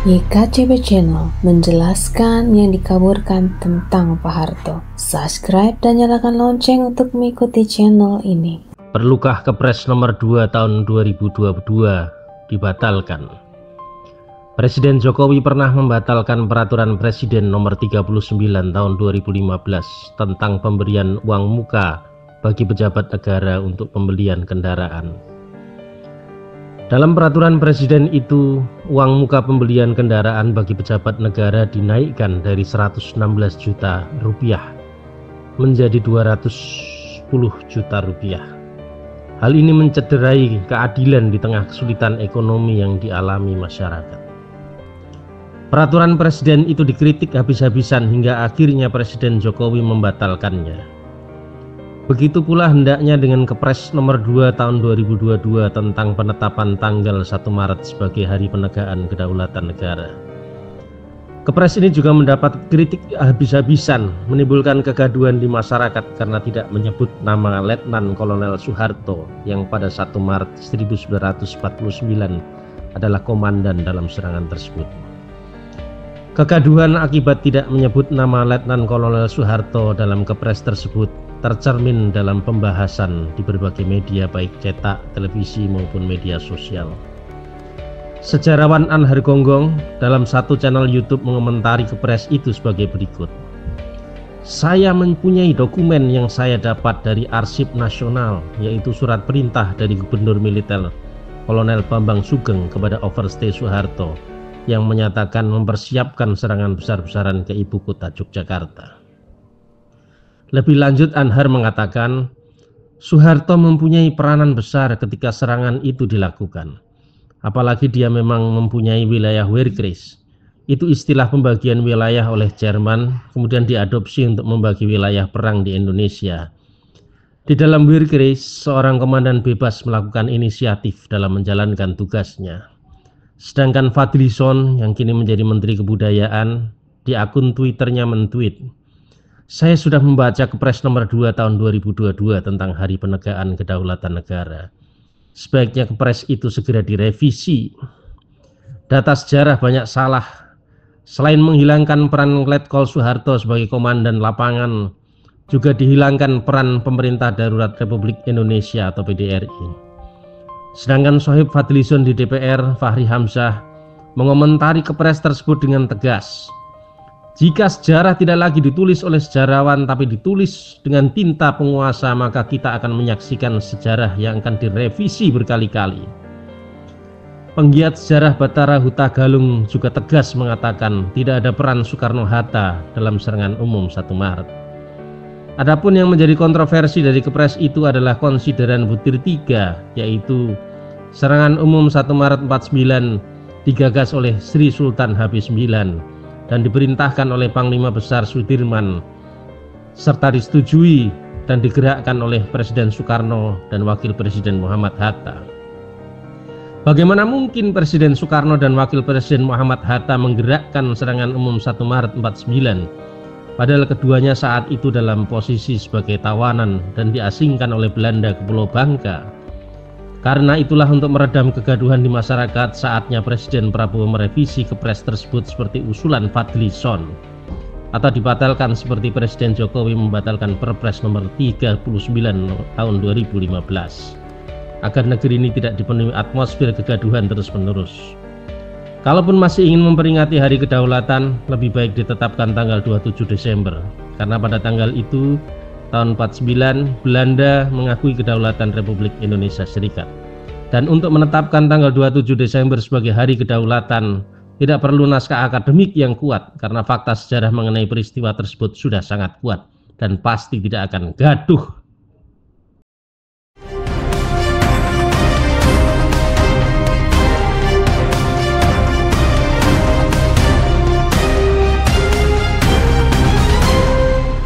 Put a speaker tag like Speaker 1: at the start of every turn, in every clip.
Speaker 1: YKCB Channel menjelaskan yang dikaburkan tentang Pak Harto. Subscribe dan nyalakan lonceng untuk mengikuti channel ini.
Speaker 2: Perlukah Kepres nomor 2 tahun 2022 dibatalkan? Presiden Jokowi pernah membatalkan peraturan Presiden nomor 39 tahun 2015 tentang pemberian uang muka bagi pejabat negara untuk pembelian kendaraan. Dalam peraturan Presiden itu, uang muka pembelian kendaraan bagi pejabat negara dinaikkan dari 116 juta rupiah menjadi 210 juta rupiah. Hal ini mencederai keadilan di tengah kesulitan ekonomi yang dialami masyarakat. Peraturan Presiden itu dikritik habis-habisan hingga akhirnya Presiden Jokowi membatalkannya. Begitu pula hendaknya dengan Kepres nomor 2 tahun 2022 tentang penetapan tanggal 1 Maret sebagai Hari Penegakan Kedaulatan Negara. Kepres ini juga mendapat kritik habis-habisan, menimbulkan kegaduhan di masyarakat karena tidak menyebut nama Letnan Kolonel Soeharto yang pada 1 Maret 1949 adalah komandan dalam serangan tersebut. Kegaduhan akibat tidak menyebut nama Letnan Kolonel Soeharto dalam Kepres tersebut tercermin dalam pembahasan di berbagai media baik cetak, televisi maupun media sosial. Sejarawan Anhar Gonggong dalam satu channel YouTube mengomentari Kepres itu sebagai berikut. Saya mempunyai dokumen yang saya dapat dari Arsip Nasional, yaitu surat perintah dari Gubernur Militer Kolonel Bambang Sugeng kepada Overste Soeharto yang menyatakan mempersiapkan serangan besar-besaran ke ibu kota Yogyakarta. Lebih lanjut, Anhar mengatakan Soeharto mempunyai peranan besar ketika serangan itu dilakukan. Apalagi dia memang mempunyai wilayah Wehrkreis. Itu istilah pembagian wilayah oleh Jerman, kemudian diadopsi untuk membagi wilayah perang di Indonesia. Di dalam Wehrkreis, seorang komandan bebas melakukan inisiatif dalam menjalankan tugasnya. Sedangkan Fadlizon yang kini menjadi Menteri Kebudayaan, di akun Twitternya mentweet, saya sudah membaca Kepres nomor 2 tahun 2022 tentang Hari Penegakan Kedaulatan Negara. Sebaiknya Kepres itu segera direvisi. Data sejarah banyak salah. Selain menghilangkan peran Letkol Soeharto sebagai komandan lapangan, juga dihilangkan peran Pemerintah Darurat Republik Indonesia atau PDRI. Sedangkan Sohib Fadlizon di DPR, Fahri Hamzah, mengomentari Kepres tersebut dengan tegas. Jika sejarah tidak lagi ditulis oleh sejarawan tapi ditulis dengan tinta penguasa, maka kita akan menyaksikan sejarah yang akan direvisi berkali-kali. Penggiat sejarah Batara Huta Galung juga tegas mengatakan tidak ada peran Soekarno-Hatta dalam serangan umum 1 Maret. Adapun yang menjadi kontroversi dari Kepres itu adalah konsideran butir 3, yaitu serangan umum 1 Maret 49 digagas oleh Sri Sultan Habib IX dan diperintahkan oleh Panglima Besar Sudirman serta disetujui dan digerakkan oleh Presiden Soekarno dan Wakil Presiden Muhammad Hatta. Bagaimana mungkin Presiden Soekarno dan Wakil Presiden Muhammad Hatta menggerakkan serangan umum 1 Maret 49, padahal keduanya saat itu dalam posisi sebagai tawanan dan diasingkan oleh Belanda ke Pulau Bangka? Karena itulah untuk meredam kegaduhan di masyarakat, saatnya Presiden Prabowo merevisi Kepres tersebut seperti usulan Fadlizon, atau dibatalkan seperti Presiden Jokowi membatalkan Perpres nomor 39 tahun 2015, agar negeri ini tidak dipenuhi atmosfer kegaduhan terus-menerus. Kalaupun masih ingin memperingati Hari Kedaulatan, lebih baik ditetapkan tanggal 27 Desember, karena pada tanggal itu tahun 49 Belanda mengakui kedaulatan Republik Indonesia Serikat. Dan untuk menetapkan tanggal 27 Desember sebagai Hari Kedaulatan tidak perlu naskah akademik yang kuat, karena fakta sejarah mengenai peristiwa tersebut sudah sangat kuat dan pasti tidak akan gaduh.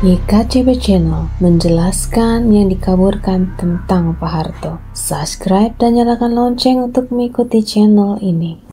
Speaker 1: YKCB Channel menjelaskan yang dikaburkan tentang Pak Harto. Subscribe dan nyalakan lonceng untuk mengikuti channel ini.